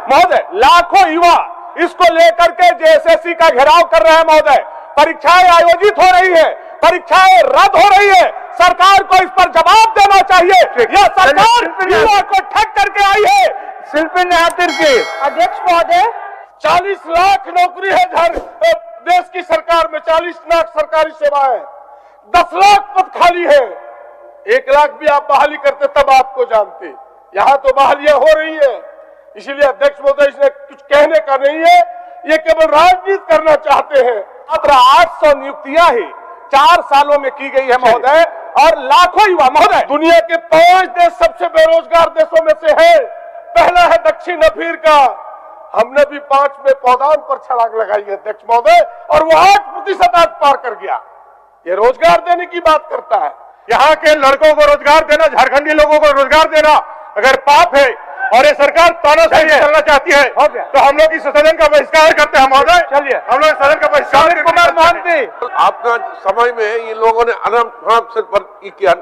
महोदय, लाखों युवा इसको लेकर के जेएसएससी का घेराव कर रहे हैं महोदय। परीक्षाएं आयोजित हो रही है, परीक्षाएं रद्द हो रही है। सरकार को इस पर जवाब देना चाहिए। यह सरकार युवा को ठग करके आई है। शिल्पी नेहातिर की अध्यक्ष महोदय, 40 लाख नौकरी है देश की सरकार में, 40 लाख सरकारी सेवाएं, 10 लाख पद खाली है। 1 लाख भी आप बहाली करते तब आपको जानते। यहाँ तो बहालियां हो रही है। इसीलिए अध्यक्ष महोदय, इसने कुछ कहने का नहीं है, ये केवल राजनीति करना चाहते हैं। मात्र 800 नियुक्तियां ही 4 सालों में की गई है महोदय, और लाखों युवा महोदय। दुनिया के 5 देश सबसे बेरोजगार देशों में से है। पहला है दक्षिण अफ्रीका। हमने भी 5 में पौधान पर छलांग लगाई है अध्यक्ष महोदय, और वो 8% आज पार कर गया। ये रोजगार देने की बात करता है। यहाँ के लड़कों को रोजगार देना, झारखंडी लोगों को रोजगार देना अगर पाप है और ये सरकार तानाशाही चलना चाहती है तो हम लोग इस सदन का बहिष्कार करते हैं महोदय। चलिए, हम लोग सदन का बहिष्कार। कुमार मानते आपका समय में इन लोगों ने अनाम से किया,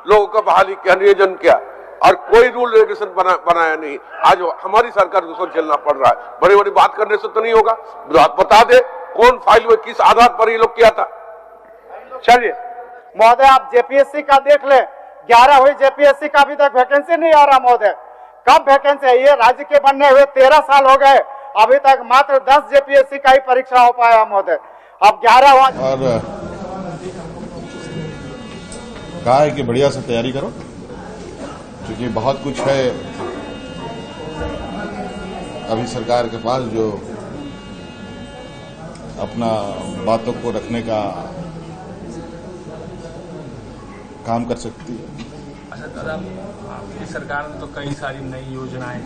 लोगों का बहाली किया, नियोजन किया, और कोई रूल रेगुलेशन बनाया नहीं। आज हमारी सरकार को झेलना पड़ रहा है। बड़ी बड़ी बात करने से तो नहीं होगा। आप बता दे कौन फाइल में किस आधार पर ये लोग किया था। चलिए महोदय, आप जेपीएससी का देख ले, 11 हुई जेपीएससी का अभी तक वैकेंसी नहीं आ रहा महोदय। कब वैकेंसी है? ये राज्य के बनने हुए 13 साल हो गए, अभी तक मात्र 10 जेपीएससी का ही परीक्षा हो पाया महोदय। अब 11 हुआ। और कहा है कि बढ़िया से तैयारी करो, क्योंकि बहुत कुछ है अभी सरकार के पास जो अपना बातों को रखने का काम कर सकती है। अच्छा दादा, आपकी सरकार ने तो कई सारी नई योजनाएं,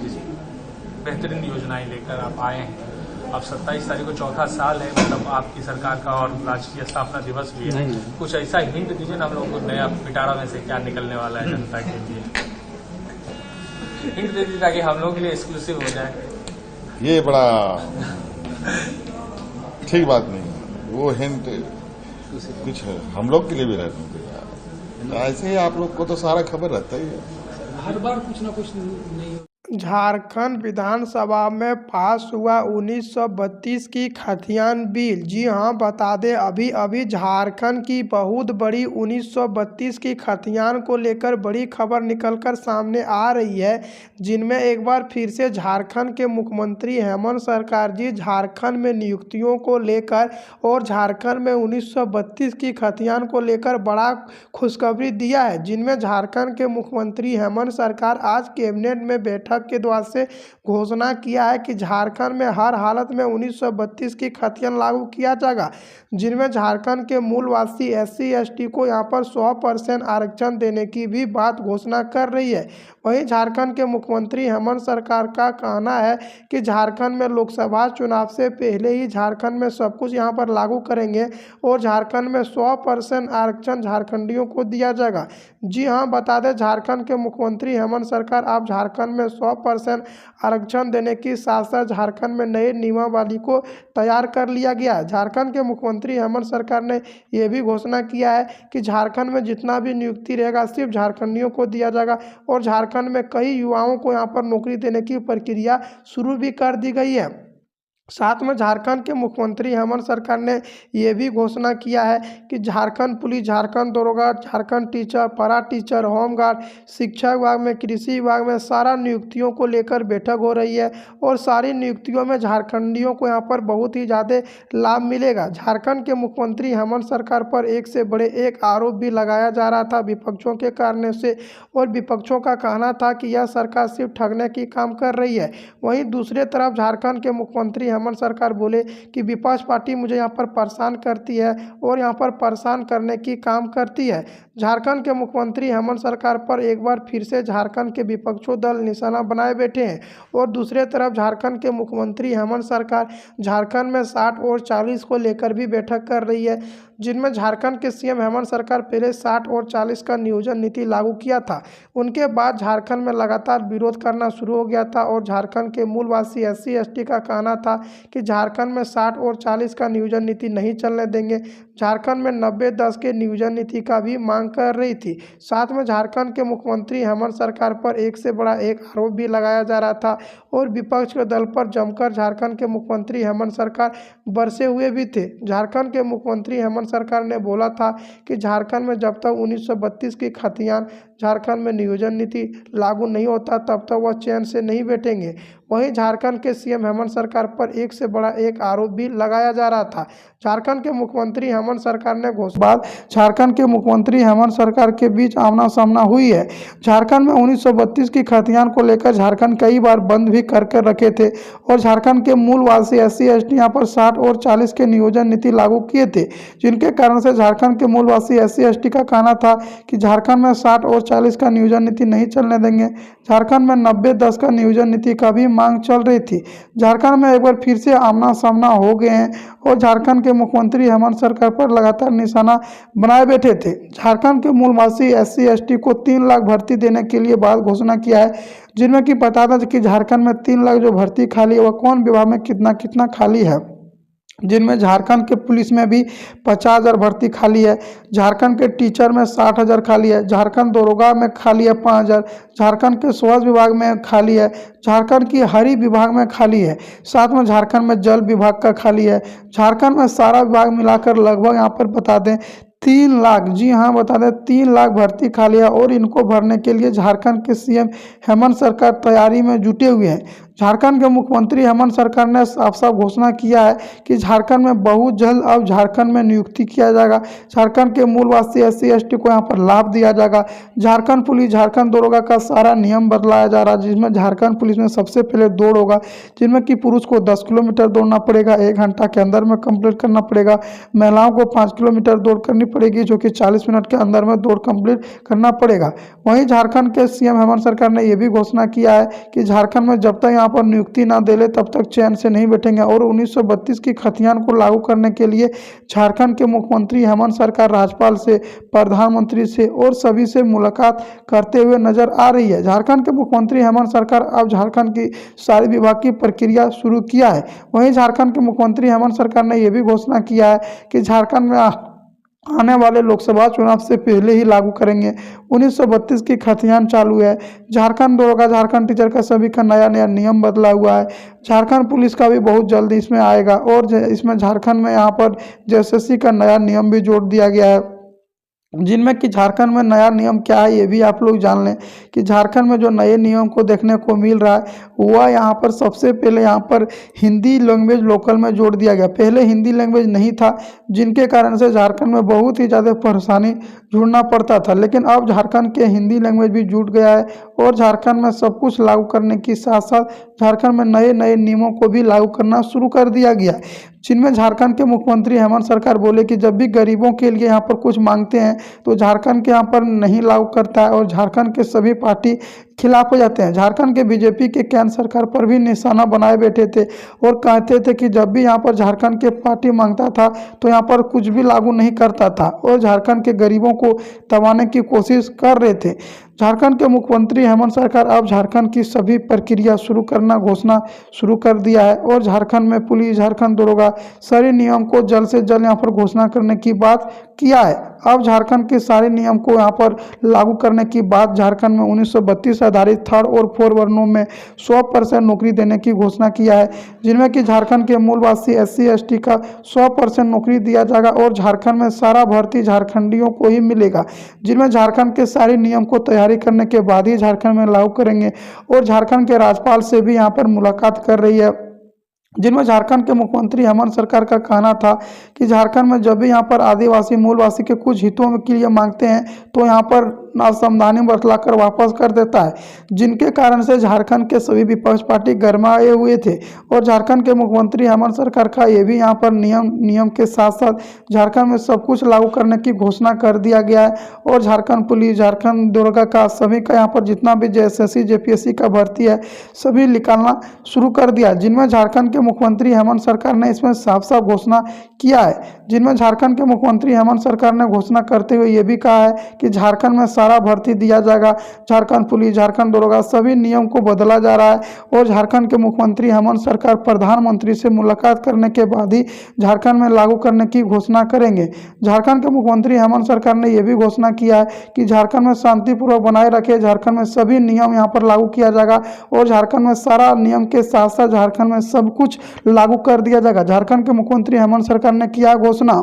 बेहतरीन योजनाएं लेकर आप आए हैं। अब 27 तारीख को 4था साल है, मतलब आपकी सरकार का, और राष्ट्रीय स्थापना दिवस भी है। कुछ ऐसा हिंट दीजिए ना हम लोगों को, नया पिटारा में से क्या निकलने वाला है जनता के लिए। हिंट दे दीजिए ताकि हम लोग के लिए एक्सक्लूसिव हो जाए। ये बड़ा ठीक बात नहीं है, वो हिंट कुछ है हम लोग के लिए भी रहना चाहिए। ऐसे ही आप लोग को तो सारा खबर रहता ही है, हर बार कुछ ना कुछ नहीं। झारखंड विधानसभा में पास हुआ 1932 की खतियान बिल। जी हां, बता दें अभी अभी झारखंड की बहुत बड़ी 1932 की खतियान को लेकर बड़ी खबर निकलकर सामने आ रही है, जिनमें एक बार फिर से झारखंड के मुख्यमंत्री हेमंत सरकार जी झारखंड में नियुक्तियों को लेकर और झारखंड में 1932 की खतियान को लेकर बड़ा खुशखबरी दिया है, जिनमें झारखंड के मुख्यमंत्री हेमंत सरकार आज कैबिनेट में बैठक के द्वारा से घोषणा किया है कि झारखंड में हर हालत में 1932 की खतियान लागू किया जाएगा, जिनमें झारखंड के मूलवासी एससी एसटी को यहां पर 100% आरक्षण देने की भी बात घोषणा कर रही है। वहीं झारखंड के मुख्यमंत्री हेमंत सरकार का कहना है कि झारखंड में लोकसभा चुनाव से पहले ही झारखंड में सब कुछ यहां पर लागू करेंगे और झारखंड में 100% आरक्षण झारखंडियों को दिया जाएगा। जी हां, बता दें झारखंड के मुख्यमंत्री हेमंत सरकार आप झारखंड में 100% आरक्षण देने की साथ साथ झारखंड में नए नियमावली को तैयार कर लिया गया है। झारखंड के मुख्यमंत्री हेमंत सरकार ने यह भी घोषणा किया है कि झारखंड में जितना भी नियुक्ति रहेगा सिर्फ झारखंडियों को दिया जाएगा और झारखंड में कई युवाओं को यहां पर नौकरी देने की प्रक्रिया शुरू भी कर दी गई है। साथ में झारखंड के मुख्यमंत्री हेमंत सरकार ने यह भी घोषणा किया है कि झारखंड पुलिस, झारखंड दरोगा, Jharkhand teacher, para teacher, home guard, शिक्षा विभाग में, कृषि विभाग में सारा नियुक्तियों को लेकर बैठक हो रही है और सारी नियुक्तियों में झारखंडियों को यहां पर बहुत ही ज़्यादा लाभ मिलेगा। झारखंड के मुख्यमंत्री हेमंत सरकार पर एक से बड़े एक आरोप भी लगाया जा रहा था विपक्षों के कारण से, और विपक्षों का कहना था कि यह सरकार सिर्फ ठगने की काम कर रही है। वहीं दूसरे तरफ झारखंड के मुख्यमंत्री हेमंत सरकार बोले कि विपक्ष पार्टी मुझे यहाँ पर परेशान करती है और यहाँ पर परेशान करने की काम करती है। झारखंड के मुख्यमंत्री हेमंत सरकार पर एक बार फिर से झारखंड के विपक्षों दल निशाना बनाए बैठे हैं और दूसरे तरफ झारखंड के मुख्यमंत्री हेमंत सरकार झारखंड में 60 और 40 को लेकर भी बैठक कर रही है, जिनमें झारखंड के सीएम हेमंत सरकार पहले 60 और 40 का नियोजन नीति लागू किया था। उनके बाद झारखंड में लगातार विरोध करना शुरू हो गया था और झारखंड के मूलवासी एससी एसटी का कहना था कि झारखंड में 60 और 40 का नियोजन नीति नहीं चलने देंगे। झारखंड में 90-10 के नियोजन नीति का भी मांग कर रही थी। साथ में झारखंड के मुख्यमंत्री हेमंत सरकार पर एक से बड़ा एक आरोप भी लगाया जा रहा था और विपक्ष के दल पर जमकर झारखंड के मुख्यमंत्री हेमंत सरकार बरसे हुए भी थे। झारखंड के मुख्यमंत्री हेमंत सरकार ने बोला था कि झारखंड में जब तक 1932 की खतियान झारखंड में नियोजन नीति लागू नहीं होता तब तक वह चैन से नहीं बैठेंगे। वहीं झारखंड के सीएम हेमंत सरकार पर एक से बड़ा एक आरोप भी लगाया जा रहा था। झारखंड के मुख्यमंत्री हेमंत सरकार ने घोषणा झारखंड के मुख्यमंत्री हेमंत सरकार के बीच आमना सामना हुई है। झारखंड में 1932 की खतियान को लेकर झारखंड कई बार बंद भी कर रखे थे और झारखंड के मूलवासी SC/ST यहाँ पर 60 और 40 के नियोजन नीति लागू किए थे, जिनके कारण से झारखंड के मूलवासी SC/ST का कहना था कि झारखंड में 60 और 40 का नियोजन नीति नहीं चलने देंगे। झारखंड में 90-10 का नियोजन नीति का भी मांग चल रही थी। झारखंड में एक बार फिर से आमना सामना हो गए हैं और झारखंड के मुख्यमंत्री हेमंत सरकार पर लगातार निशाना बनाए बैठे थे। झारखंड के मूलवासी SC/ST को 3 लाख भर्ती देने के लिए बात घोषणा किया है, जिनमें कि बता दें कि झारखंड में 3 लाख जो भर्ती खाली है वह कौन विभाग में कितना कितना खाली है, जिनमें झारखंड के पुलिस में भी 50,000 भर्ती खाली है, झारखंड के टीचर में 60,000 खाली है, झारखंड दरोगा में खाली है 5,000, झारखंड के स्वास्थ्य विभाग में खाली है, झारखंड की हरी विभाग में खाली है, साथ में झारखंड में जल विभाग का खाली है। झारखंड में सारा विभाग मिलाकर लगभग यहाँ पर बता दें 3 लाख, जी हाँ बता दें 3 लाख भर्ती खाली है और इनको भरने के लिए झारखंड के सीएम हेमंत सरकार तैयारी में जुटे हुए हैं। झारखंड के मुख्यमंत्री हेमंत सरकार ने साफ साफ घोषणा किया है कि झारखंड में बहुत जल्द अब झारखंड में नियुक्ति किया जाएगा। झारखंड के मूलवासी SC/ST को यहाँ पर लाभ दिया जाएगा। झारखंड पुलिस, झारखंड दरोगा का सारा नियम बदलाया जा रहा है, जिसमें झारखंड पुलिस में सबसे पहले दौड़ होगा, जिसमें कि पुरुष को 10 किलोमीटर दौड़ना पड़ेगा, 1 घंटा के अंदर में कंप्लीट करना पड़ेगा। महिलाओं को 5 किलोमीटर दौड़ करनी पड़ेगी, जो कि 40 मिनट के अंदर में दौड़ कंप्लीट करना पड़ेगा। वहीं झारखंड के सीएम हेमंत सरकार ने यह भी घोषणा किया है कि झारखंड में जब तक यहाँ पर नियुक्ति ना दे ले तब तक चैन से नहीं बैठेंगे और 1932 की खतियान को लागू करने के लिए झारखंड के मुख्यमंत्री हेमंत सरकार राज्यपाल से, प्रधानमंत्री से और सभी से मुलाकात करते हुए नजर आ रही है। झारखंड के मुख्यमंत्री हेमंत सरकार अब झारखंड की सारी विभाग की प्रक्रिया शुरू किया है। वहीं झारखंड के मुख्यमंत्री हेमंत सरकार ने यह भी घोषणा किया है कि झारखंड में आने वाले लोकसभा चुनाव से पहले ही लागू करेंगे। 1932 की खतियान चालू है। झारखंड दरोगा, झारखंड टीचर का सभी का नया नया नियम बदला हुआ है। झारखंड पुलिस का भी बहुत जल्दी इसमें आएगा और इसमें झारखंड में यहाँ पर JSSC का नया नियम भी जोड़ दिया गया है, जिनमें कि झारखंड में नया नियम क्या है ये भी आप लोग जान लें कि झारखंड में जो नए नियम को देखने को मिल रहा है वह यहाँ पर सबसे पहले यहाँ पर हिंदी लैंग्वेज लोकल में जोड़ दिया गया। पहले हिंदी लैंग्वेज नहीं था, जिनके कारण से झारखंड में बहुत ही ज़्यादा परेशानी जुड़ना पड़ता था, लेकिन अब झारखंड के हिंदी लैंग्वेज भी जुड़ गया है और झारखंड में सब कुछ लागू करने के साथ साथ झारखंड में नए नए नियमों को भी लागू करना शुरू कर दिया गया है, जिनमें झारखंड के मुख्यमंत्री हेमंत सरकार बोले कि जब भी गरीबों के लिए यहाँ पर कुछ मांगते हैं तो झारखंड के यहाँ पर नहीं लागू करता है और झारखंड के सभी पार्टी खिलाफ हो जाते हैं। झारखंड के BJP के केंद्र सरकार पर भी निशाना बनाए बैठे थे और कहते थे कि जब भी यहाँ पर झारखंड के पार्टी मांगता था तो यहाँ पर कुछ भी लागू नहीं करता था और झारखंड के गरीबों को दबाने की कोशिश कर रहे थे। झारखंड के मुख्यमंत्री हेमंत सरकार अब झारखंड की सभी प्रक्रिया शुरू करना घोषणा शुरू कर दिया है और झारखंड में पुलिस, झारखंड दरोगा सारे नियम को जल्द से जल्द यहाँ पर घोषणा करने की बात किया है। अब झारखंड के सारे नियम को यहाँ पर लागू करने की बात झारखंड में 1932 आधारित 3rd और 4 वर्णों में 100% नौकरी देने की घोषणा किया है, जिनमें कि झारखंड के मूलवासी SC/ST का 100% नौकरी दिया जाएगा और झारखंड में सारा भर्ती झारखंडियों को ही मिलेगा, जिनमें झारखंड के सारे नियम को तैयारी करने के बाद ही झारखंड में लागू करेंगे और झारखंड के राज्यपाल से भी यहाँ पर मुलाकात कर रही है, जिनमें झारखंड के मुख्यमंत्री हेमंत सरकार का कहना था कि झारखंड में जब भी यहाँ पर आदिवासी मूलवासी के कुछ हितों के लिए मांगते हैं तो यहाँ पर नासमधानी बतलाकर वापस कर देता है, जिनके कारण से झारखंड के सभी विपक्ष पार्टी गरमाए हुए थे और झारखंड के मुख्यमंत्री हेमंत सरकार का ये भी यहाँ पर नियम के साथ साथ झारखंड में सब कुछ लागू करने की घोषणा कर दिया गया है और झारखंड पुलिस, झारखंड दरोगा का सभी का यहाँ पर जितना भी JSSC JPSC का भर्ती है सभी निकालना शुरू कर दिया, जिनमें झारखंड के मुख्यमंत्री हेमंत सरकार ने इसमें साफ साफ घोषणा किया है, जिनमें झारखंड के मुख्यमंत्री हेमंत सरकार ने घोषणा करते हुए ये भी कहा है कि झारखंड में सारा भर्ती दिया जाएगा। झारखंड पुलिस, झारखंड दरोगा सभी नियम को बदला जा रहा है और झारखंड के मुख्यमंत्री हेमंत सरकार प्रधानमंत्री से मुलाकात करने के बाद ही झारखंड में लागू करने की घोषणा करेंगे। झारखंड के मुख्यमंत्री हेमंत सरकार ने यह भी घोषणा किया है कि झारखंड में शांतिपूर्वक बनाए रखे, झारखंड में सभी नियम यहाँ पर लागू किया जाएगा और झारखंड में सारा नियम के साथ साथ झारखंड में सब कुछ लागू कर दिया जाएगा। झारखंड के मुख्यमंत्री हेमंत सरकार ने किया घोषणा।